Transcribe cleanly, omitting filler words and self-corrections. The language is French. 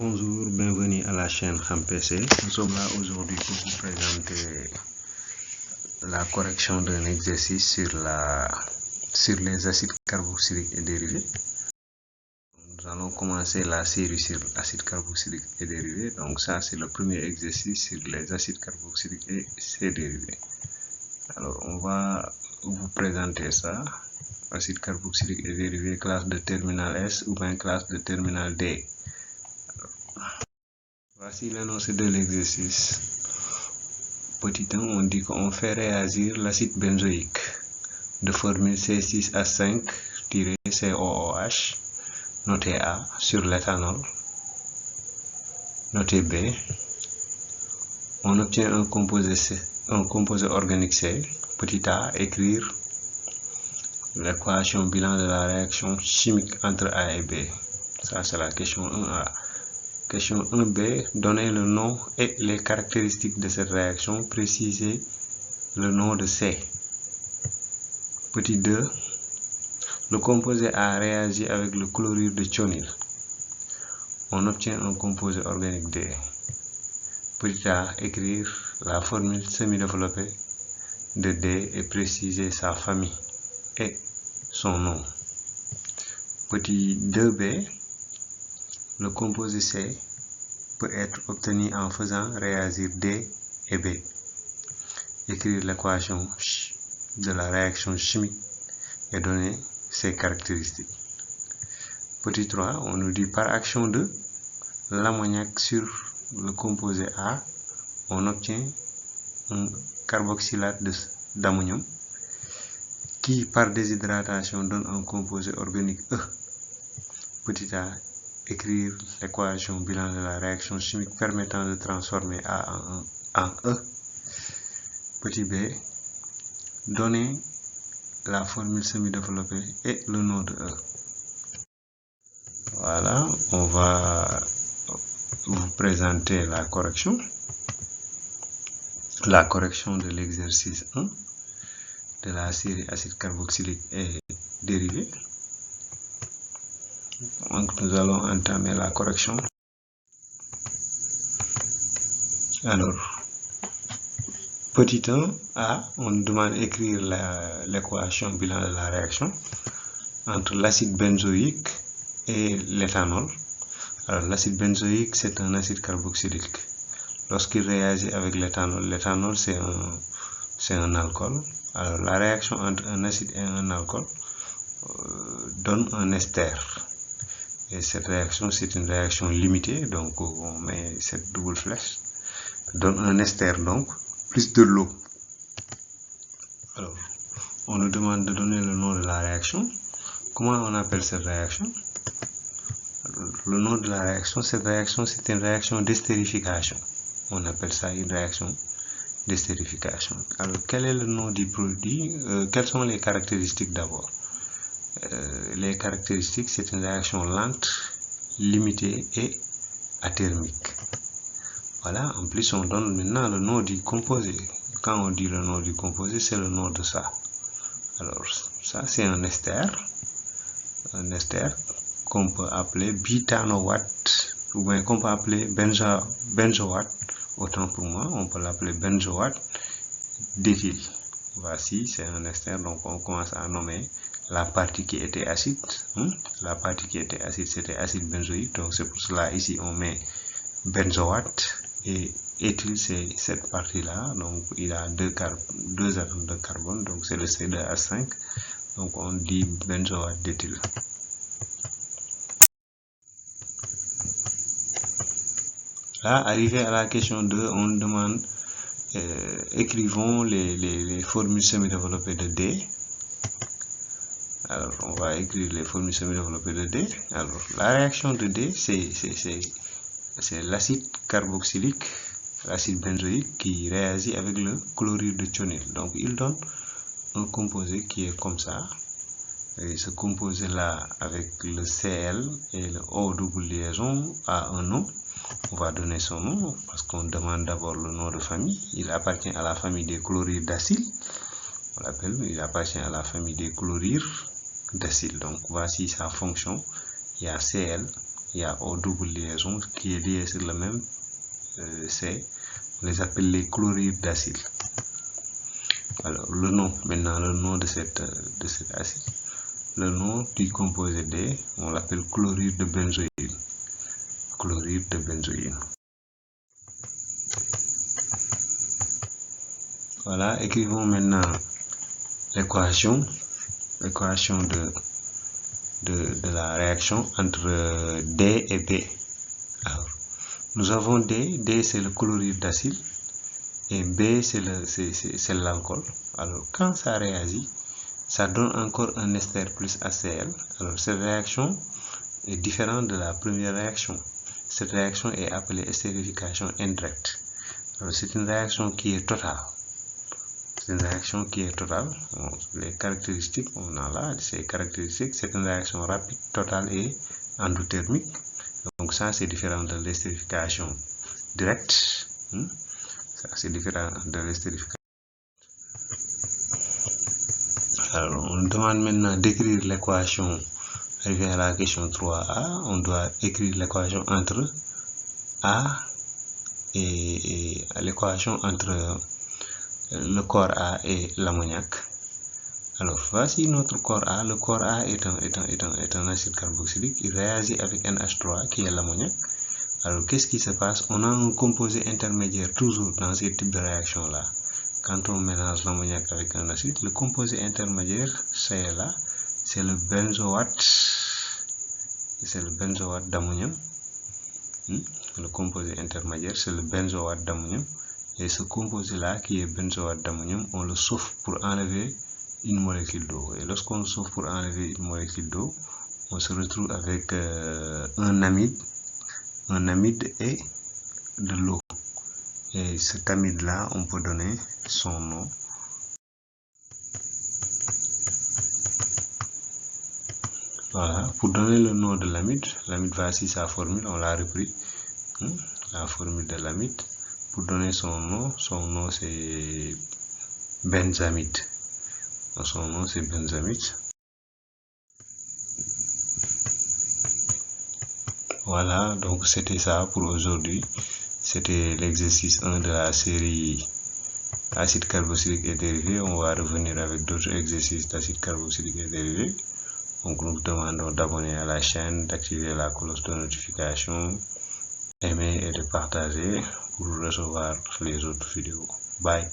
Bonjour, bienvenue à la chaîne HamPC. Nous sommes là aujourd'hui pour vous présenter la correction d'un exercice sur les acides carboxyliques et dérivés. Nous allons commencer la série sur l'acides carboxyliques et dérivés. Donc ça, c'est le premier exercice sur les acides carboxyliques et ses dérivés. Alors, on va vous présenter ça. Acides carboxyliques et dérivés, classe de terminal S ou bien classe de terminal D. Voici l'énoncé de l'exercice. Petit 1, on dit qu'on fait réagir l'acide benzoïque de formule C6H5-COOH, noté A, sur l'éthanol, noté B. On obtient un composé organique C, petit a, écrire l'équation bilan de la réaction chimique entre A et B. Ça, c'est la question 1A. Question 1b, donner le nom et les caractéristiques de cette réaction, préciser le nom de C. Petit 2, le composé A réagit avec le chlorure de thionyle. On obtient un composé organique D. Petit a, écrire la formule semi-développée de D et préciser sa famille et son nom. Petit 2b, le composé C peut être obtenu en faisant réagir D et B. Écrire l'équation de la réaction chimique et donner ses caractéristiques. Petit 3, on nous dit par action de l'ammoniac sur le composé A, on obtient un carboxylate d'ammonium qui par déshydratation donne un composé organique E. Petit a, écrire l'équation bilan de la réaction chimique permettant de transformer A en E. Petit b, donner la formule semi-développée et le nom de E. Voilà, on va vous présenter la correction de l'exercice 1 de la série acide carboxylique et dérivés. Donc nous allons entamer la correction. Alors, petit 1a, on nous demande d'écrire l'équation bilan de la réaction entre l'acide benzoïque et l'éthanol. Alors, l'acide benzoïque, c'est un acide carboxylique. Lorsqu'il réagit avec l'éthanol, c'est un alcool. Alors, la réaction entre un acide et un alcool donne un ester. Et cette réaction, c'est une réaction limitée, donc on met cette double flèche, donne un ester donc, plus de l'eau. Alors, on nous demande de donner le nom de la réaction. Comment on appelle cette réaction? Le nom de la réaction, cette réaction, c'est une réaction d'estérification. On appelle ça une réaction d'estérification. Alors, quel est le nom du produit? Quelles sont les caractéristiques d'abord? Les caractéristiques, c'est une réaction lente, limitée et athermique. Voilà, en plus on donne maintenant le nom du composé. Quand on dit le nom du composé, c'est le nom de ça. Alors, ça c'est un ester qu'on peut appeler butanoate, ou bien qu'on peut appeler benzoate. Autant pour moi, on peut l'appeler benzoate d'éthyle. Voici, c'est un ester, donc on commence à nommer la partie qui était acide. La partie qui était acide, c'était acide benzoïque, donc c'est pour cela ici on met benzoate, et éthyle c'est cette partie là, donc il a deux atomes de carbone, donc c'est le C2H5, donc on dit benzoate d'éthyle. Là, arrivé à la question 2, on demande écrivons les formules semi-développées de D. Alors, on va écrire les formules semi-développées de D. Alors, la réaction de D, c'est l'acide carboxylique, l'acide benzoïque qui réagit avec le chlorure de thionyle. Donc, il donne un composé qui est comme ça. Et ce composé-là, avec le Cl et le O double liaison, a un nom. On va donner son nom parce qu'on demande d'abord le nom de famille. Il appartient à la famille des chlorures d'acyle. On l'appelle, il appartient à la famille des chlorures d'acyle. Donc voici sa fonction. Il y a Cl, il y a O double liaison qui est lié sur le même C. On les appelle les chlorures d'acide. Alors, le nom, maintenant, le nom de cet acide. Le nom du composé D, on l'appelle chlorure de benzoïne. Chlorure de benzoïne. Voilà, écrivons maintenant l'équation de la réaction entre D et B. Alors, nous avons D c'est le chlorure d'acide et B c'est l'alcool. Alors, quand ça réagit, ça donne encore un ester plus HCl. Alors, cette réaction est différente de la première réaction. Cette réaction est appelée estérification indirecte. Alors, c'est une réaction qui est totale. C'est une réaction qui est totale. Les caractéristiques, on a là ces caractéristiques. C'est une réaction rapide, totale et endothermique. Donc ça, c'est différent de l'estérification directe. Ça, c'est différent de l'estérification. Alors, on demande maintenant d'écrire l'équation. Arrivé à la question 3a, on doit écrire l'équation entre A et l'équation entre le corps A et l'ammoniac. Alors, voici notre corps A. Le corps A est un acide carboxylique. Il réagit avec NH3 qui est l'ammoniac. Alors, qu'est-ce qui se passe? On a un composé intermédiaire toujours dans ce type de réaction-là. Quand on mélange l'ammoniac avec un acide, le composé intermédiaire, c'est là, c'est le benzoate. C'est le benzoate d'ammonium. Le composé intermédiaire, c'est le benzoate d'ammonium. Et ce composé-là, qui est benzoate d'ammonium, on le souffle pour enlever une molécule d'eau. Et lorsqu'on souffle pour enlever une molécule d'eau, on se retrouve avec un amide et de l'eau. Et cet amide-là, on peut donner son nom. Voilà, pour donner le nom de l'amide, voici sa formule, on l'a repris. La formule de l'amide. Pour donner son nom c'est benzamide. Son nom c'est benzamide. Voilà, donc c'était ça pour aujourd'hui. C'était l'exercice 1 de la série acide carboxylique et dérivés. On va revenir avec d'autres exercices d'acide carboxylique et dérivés. Donc nous vous demandons d'abonner à la chaîne, d'activer la cloche de notification, aimer et de partager pour recevoir les autres vidéos. Bye.